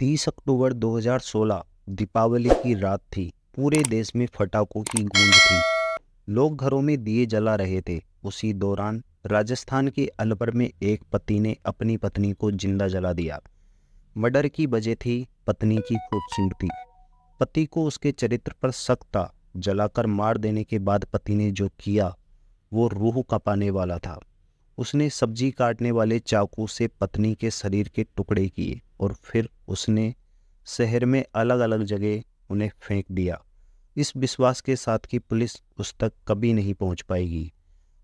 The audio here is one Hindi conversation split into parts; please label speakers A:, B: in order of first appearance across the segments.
A: 30 अक्टूबर 2016 दीपावली की रात थी। पूरे देश में पटाखों की गूंज थी। लोग घरों में दिए जला रहे थे। उसी दौरान राजस्थान के अलवर में एक पति ने अपनी पत्नी को जिंदा जला दिया। मर्डर की वजह थी पत्नी की खूबसूरती। पति को उसके चरित्र पर शक था। जलाकर मार देने के बाद पति ने जो किया वो रूह कांपाने वाला था। उसने सब्जी काटने वाले चाकू से पत्नी के शरीर के टुकड़े किए और फिर उसने शहर में अलग अलग जगह उन्हें फेंक दिया, इस विश्वास के साथ कि पुलिस उस तक कभी नहीं पहुंच पाएगी।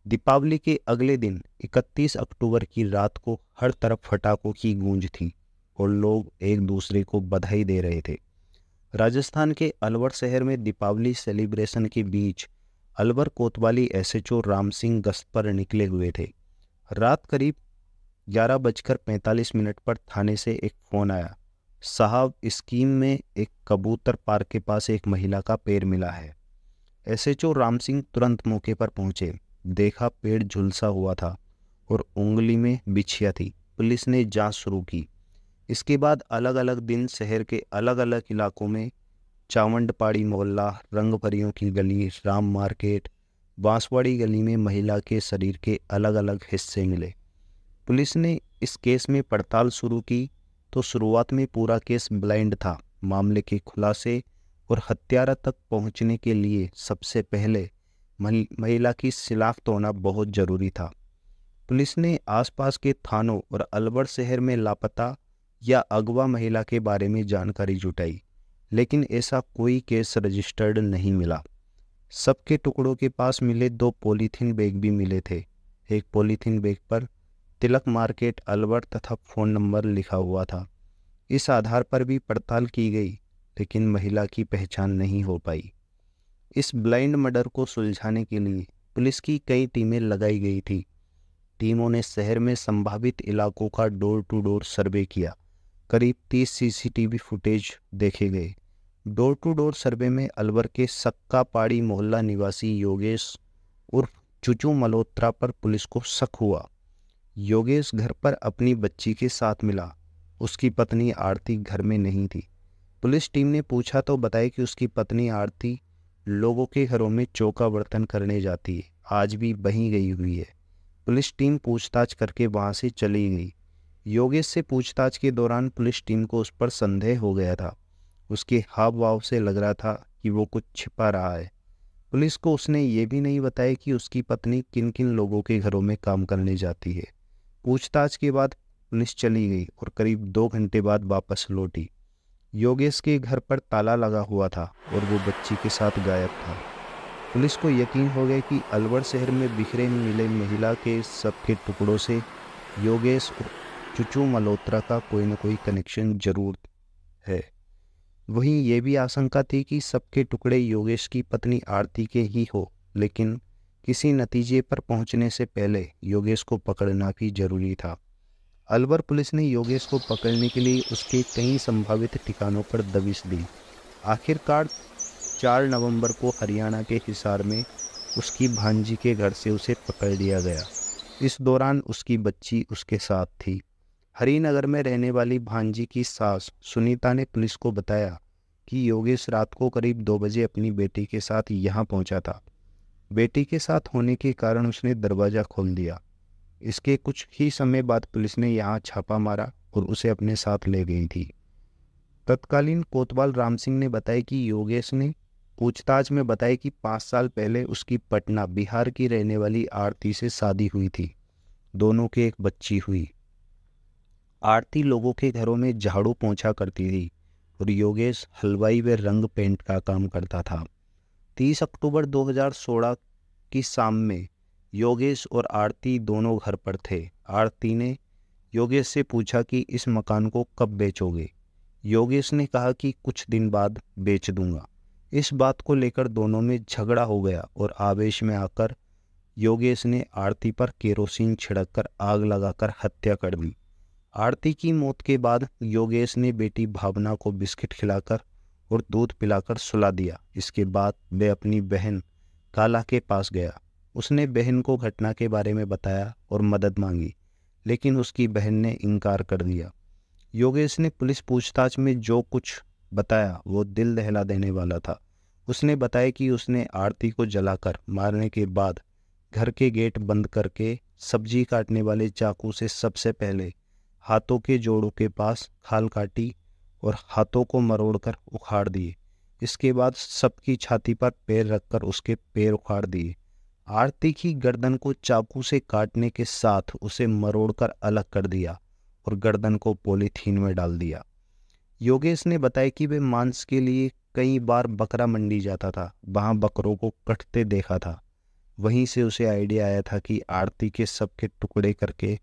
A: दीपावली के अगले दिन 31 अक्टूबर की रात को हर तरफ पटाखों की गूंज थी और लोग एक दूसरे को बधाई दे रहे थे। राजस्थान के अलवर शहर में दीपावली सेलिब्रेशन के बीच अलवर कोतवाली एसएचओ राम सिंह गश्त पर निकले हुए थे। रात करीब 11:45 पर थाने से एक फ़ोन आया। साहब, स्कीम में एक कबूतर पार्क के पास एक महिला का पैर मिला है। एसएचओ राम सिंह तुरंत मौके पर पहुंचे। देखा पेड़ झुलसा हुआ था और उंगली में बिछिया थी। पुलिस ने जांच शुरू की। इसके बाद अलग अलग दिन शहर के अलग अलग इलाकों में चावंडपाड़ी मोहल्ला, रंगपरियों की गली, राम मार्केट, बांसवाड़ी गली में महिला के शरीर के अलग अलग हिस्से मिले। पुलिस ने इस केस में पड़ताल शुरू की तो शुरुआत में पूरा केस ब्लाइंड था। मामले के खुलासे और हत्यारा तक पहुंचने के लिए सबसे पहले महिला की शिनाख्त होना बहुत जरूरी था। पुलिस ने आसपास के थानों और अलवर शहर में लापता या अगवा महिला के बारे में जानकारी जुटाई, लेकिन ऐसा कोई केस रजिस्टर्ड नहीं मिला। सबके टुकड़ों के पास मिले 2 पॉलीथीन बैग भी मिले थे। एक पॉलीथीन बैग पर तिलक मार्केट अलवर तथा फ़ोन नंबर लिखा हुआ था। इस आधार पर भी पड़ताल की गई, लेकिन महिला की पहचान नहीं हो पाई। इस ब्लाइंड मर्डर को सुलझाने के लिए पुलिस की कई टीमें लगाई गई थी। टीमों ने शहर में संभावित इलाकों का डोर टू डोर सर्वे किया। करीब 30 सीसीटीवी फुटेज देखे गए। डोर टू डोर सर्वे में अलवर के सक्का पाड़ी मोहल्ला निवासी योगेश उर्फ चुचू मल्होत्रा पर पुलिस को शक हुआ। योगेश घर पर अपनी बच्ची के साथ मिला। उसकी पत्नी आरती घर में नहीं थी। पुलिस टीम ने पूछा तो बताया कि उसकी पत्नी आरती लोगों के घरों में चौका बर्तन करने जाती है, आज भी वहीं गई हुई है। पुलिस टीम पूछताछ करके वहां से चली गई। योगेश से पूछताछ के दौरान पुलिस टीम को उस पर संदेह हो गया था। उसके हाव भाव से लग रहा था कि वो कुछ छिपा रहा है। पुलिस को उसने ये भी नहीं बताया कि उसकी पत्नी किन किन लोगों के घरों में काम करने जाती है। पूछताछ के बाद पुलिस चली गई और करीब 2 घंटे बाद वापस लौटी। योगेश के घर पर ताला लगा हुआ था और वो बच्ची के साथ गायब था। पुलिस को यकीन हो गया कि अलवर शहर में बिखरे मिले महिला के सबके टुकड़ों से योगेश और चुचू मल्होत्रा का कोई न कोई कनेक्शन जरूर है। वहीं ये भी आशंका थी कि सबके टुकड़े योगेश की पत्नी आरती के ही हो, लेकिन किसी नतीजे पर पहुंचने से पहले योगेश को पकड़ना भी जरूरी था। अलवर पुलिस ने योगेश को पकड़ने के लिए उसके कई संभावित ठिकानों पर दबिश दी। आखिरकार 4 नवंबर को हरियाणा के हिसार में उसकी भांजी के घर से उसे पकड़ लिया गया। इस दौरान उसकी बच्ची उसके साथ थी। हरिनगर में रहने वाली भांजी की सास सुनीता ने पुलिस को बताया कि योगेश रात को करीब 2 बजे अपनी बेटी के साथ यहाँ पहुँचा था। बेटी के साथ होने के कारण उसने दरवाज़ा खोल दिया। इसके कुछ ही समय बाद पुलिस ने यहाँ छापा मारा और उसे अपने साथ ले गई थी। तत्कालीन कोतवाल राम सिंह ने बताया कि योगेश ने पूछताछ में बताया कि 5 साल पहले उसकी पटना बिहार की रहने वाली आरती से शादी हुई थी। दोनों के एक बच्ची हुई। आरती लोगों के घरों में झाड़ू पोंछा करती थी और योगेश हलवाई व रंग पेंट का काम करता था। 30 अक्टूबर 2016 की शाम में योगेश और आरती दोनों घर पर थे। आरती ने योगेश से पूछा कि इस मकान को कब बेचोगे। योगेश ने कहा कि कुछ दिन बाद बेच दूंगा। इस बात को लेकर दोनों में झगड़ा हो गया और आवेश में आकर योगेश ने आरती पर केरोसिन छिड़ककर आग लगाकर हत्या कर दी। आरती की मौत के बाद योगेश ने बेटी भावना को बिस्किट खिलाकर और दूध पिलाकर सुला दिया। इसके बाद वह अपनी बहन काला के पास गया। उसने बहन को घटना के बारे में बताया और मदद मांगी, लेकिन उसकी बहन ने इनकार कर दिया। योगेश ने पुलिस पूछताछ में जो कुछ बताया वो दिल दहला देने वाला था। उसने बताया कि उसने आरती को जलाकर मारने के बाद घर के गेट बंद करके सब्जी काटने वाले चाकू से सबसे पहले हाथों के जोड़ों के पास खाल काटी और हाथों को मरोड़कर उखाड़ दिए। इसके बाद सबकी छाती पर पैर रखकर उसके पैर उखाड़ दिए। आरती की गर्दन को चाकू से काटने के साथ उसे मरोड़कर अलग कर दिया और गर्दन को पॉलीथीन में डाल दिया। योगेश ने बताया कि वे मांस के लिए कई बार बकरा मंडी जाता था, वहां बकरों को कटते देखा था। वहीं से उसे आइडिया आया था कि आरती के शव के टुकड़े करके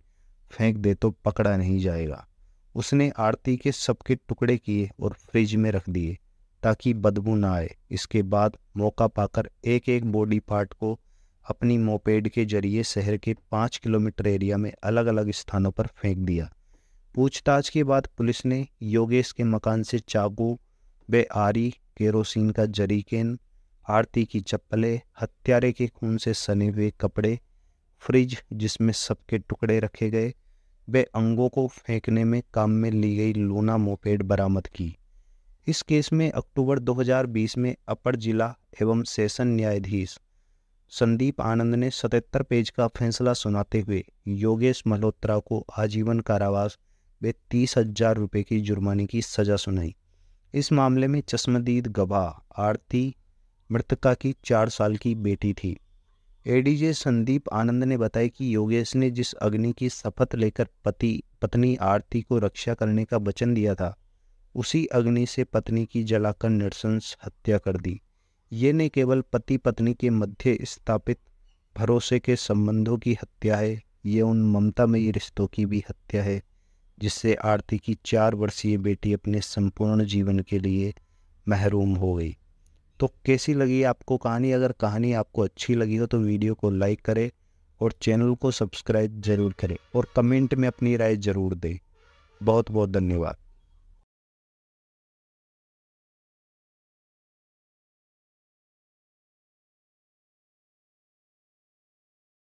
A: फेंक दे तो पकड़ा नहीं जाएगा। उसने आरती के शव के टुकड़े किए और फ्रिज में रख दिए ताकि बदबू ना आए। इसके बाद मौका पाकर एक एक बॉडी पार्ट को अपनी मोपेड के जरिए शहर के 5 किलोमीटर एरिया में अलग अलग स्थानों पर फेंक दिया। पूछताछ के बाद पुलिस ने योगेश के मकान से चाकू, आरी, केरोसिन का जरीकेन, आरती की चप्पलें, हत्यारे के खून से सने हुए कपड़े, फ्रिज जिसमें सबके टुकड़े रखे गए, वे अंगों को फेंकने में काम में ली गई लूना मोपेड बरामद की। इस केस में अक्टूबर 2020 में अपर जिला एवं सेशन न्यायाधीश संदीप आनंद ने 77 पेज का फैसला सुनाते हुए योगेश मल्होत्रा को आजीवन कारावास व 30,000 रुपये की जुर्माने की सजा सुनाई। इस मामले में चश्मदीद गवाह आरती मृतका की 4 साल की बेटी थी। एडीजे संदीप आनंद ने बताया कि योगेश ने जिस अग्नि की शपथ लेकर पत्नी आरती को रक्षा करने का वचन दिया था, उसी अग्नि से पत्नी की जलाकर नृशंस हत्या कर दी। ये न केवल पति पत्नी के मध्य स्थापित भरोसे के संबंधों की हत्या है, ये उन ममतामयी रिश्तों की भी हत्या है जिससे आरती की 4 वर्षीय बेटी अपने संपूर्ण जीवन के लिए महरूम हो गई। तो कैसी लगी आपको कहानी? अगर कहानी आपको अच्छी लगी हो तो वीडियो को लाइक करें और चैनल को सब्सक्राइब जरूर करें और कमेंट में अपनी राय जरूर दें। बहुत बहुत धन्यवाद।